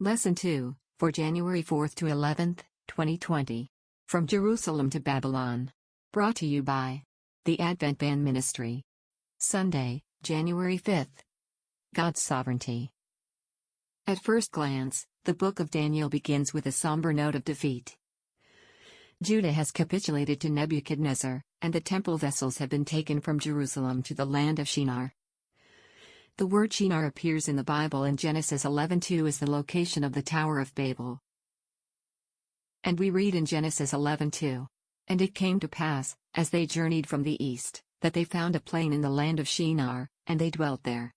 Lesson 2, for January 4th to 11th, 2020. From Jerusalem to Babylon. Brought to you by the Advent Band Ministry. Sunday, January 5th. God's Sovereignty. At first glance, the book of Daniel begins with a somber note of defeat. Judah has capitulated to Nebuchadnezzar, and the temple vessels have been taken from Jerusalem to the land of Shinar. The word Shinar appears in the Bible in Genesis 11:2 as the location of the Tower of Babel. And we read in Genesis 11:2, "And it came to pass, as they journeyed from the east, that they found a plain in the land of Shinar, and they dwelt there."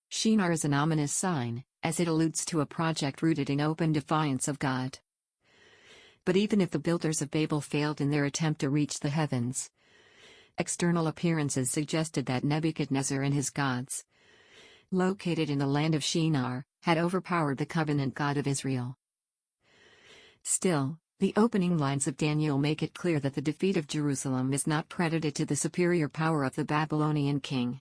Shinar is an ominous sign, as it alludes to a project rooted in open defiance of God. But even if the builders of Babel failed in their attempt to reach the heavens, external appearances suggested that Nebuchadnezzar and his gods, located in the land of Shinar, had overpowered the covenant God of Israel. Still, the opening lines of Daniel make it clear that the defeat of Jerusalem is not credited to the superior power of the Babylonian king.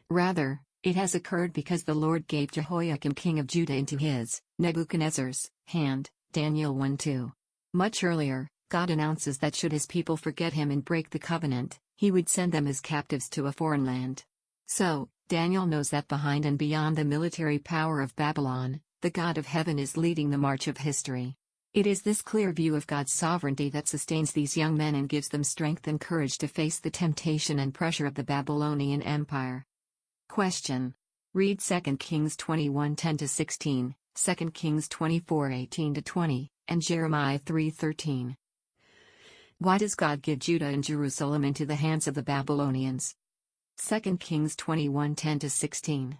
Rather, it has occurred because the Lord gave Jehoiakim king of Judah into his, Nebuchadnezzar's, hand, Daniel 1:2. Much earlier, God announces that should his people forget him and break the covenant, he would send them as captives to a foreign land. So, Daniel knows that behind and beyond the military power of Babylon, the God of heaven is leading the march of history. It is this clear view of God's sovereignty that sustains these young men and gives them strength and courage to face the temptation and pressure of the Babylonian Empire. Question. Read 2 Kings 21:10-16, 2 Kings 24:18-20, and Jeremiah 3:13. Why does God give Judah and Jerusalem into the hands of the Babylonians? 2 Kings 21:10-16.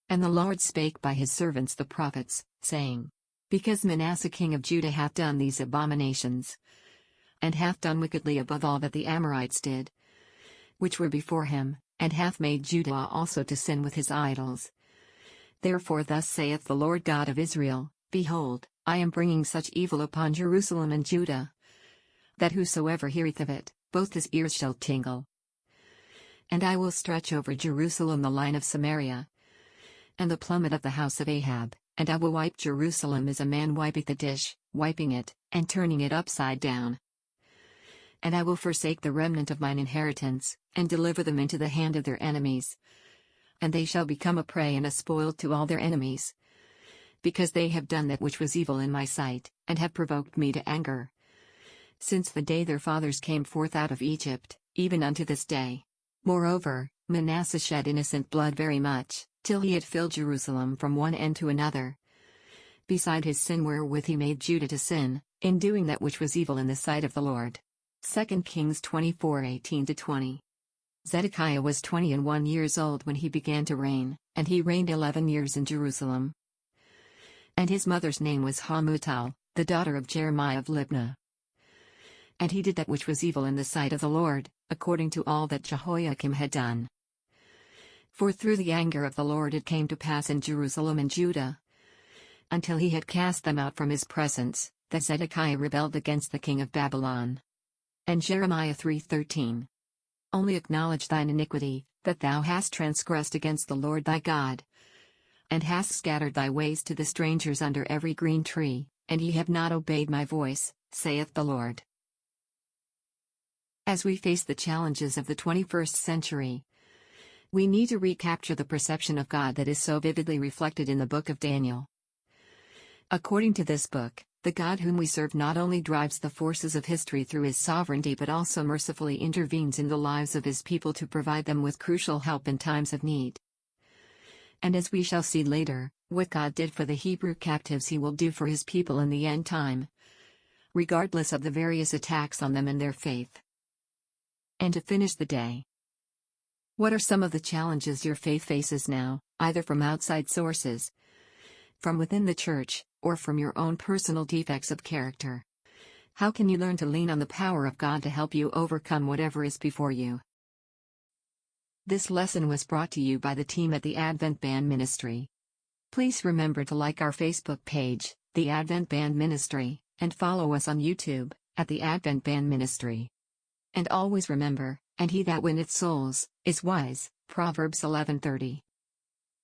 And the Lord spake by his servants the prophets, saying, Because Manasseh king of Judah hath done these abominations, and hath done wickedly above all that the Amorites did, which were before him, and hath made Judah also to sin with his idols. Therefore thus saith the Lord God of Israel, Behold, I am bringing such evil upon Jerusalem and Judah, that whosoever heareth of it, both his ears shall tingle. And I will stretch over Jerusalem the line of Samaria, and the plummet of the house of Ahab, and I will wipe Jerusalem as a man wipeth a dish, wiping it, and turning it upside down. And I will forsake the remnant of mine inheritance, and deliver them into the hand of their enemies. And they shall become a prey and a spoil to all their enemies, because they have done that which was evil in my sight, and have provoked me to anger, since the day their fathers came forth out of Egypt, even unto this day. Moreover, Manasseh shed innocent blood very much, till he had filled Jerusalem from one end to another, beside his sin wherewith he made Judah to sin, in doing that which was evil in the sight of the Lord. 2 Kings 24:18-20. Zedekiah was 21 years old when he began to reign, and he reigned 11 years in Jerusalem. And his mother's name was Hamutal, the daughter of Jeremiah of Libnah. And he did that which was evil in the sight of the Lord, according to all that Jehoiakim had done. For through the anger of the Lord it came to pass in Jerusalem and Judah, until he had cast them out from his presence, that Zedekiah rebelled against the king of Babylon. And Jeremiah 3:13. Only acknowledge thine iniquity, that thou hast transgressed against the Lord thy God, and hast scattered thy ways to the strangers under every green tree, and ye have not obeyed my voice, saith the Lord. As we face the challenges of the 21st century, we need to recapture the perception of God that is so vividly reflected in the book of Daniel. According to this book, the God whom we serve not only drives the forces of history through his sovereignty but also mercifully intervenes in the lives of his people to provide them with crucial help in times of need. And as we shall see later, what God did for the Hebrew captives he will do for his people in the end time, regardless of the various attacks on them and their faith. And to finish the day, what are some of the challenges your faith faces now, either from outside sources, from within the church, or from your own personal defects of character? How can you learn to lean on the power of God to help you overcome whatever is before you? This lesson was brought to you by the team at the Advent Band Ministry. Please remember to like our Facebook page, the Advent Band Ministry, and follow us on YouTube, at the Advent Band Ministry. And always remember, and he that winneth souls, is wise, Proverbs 11:30.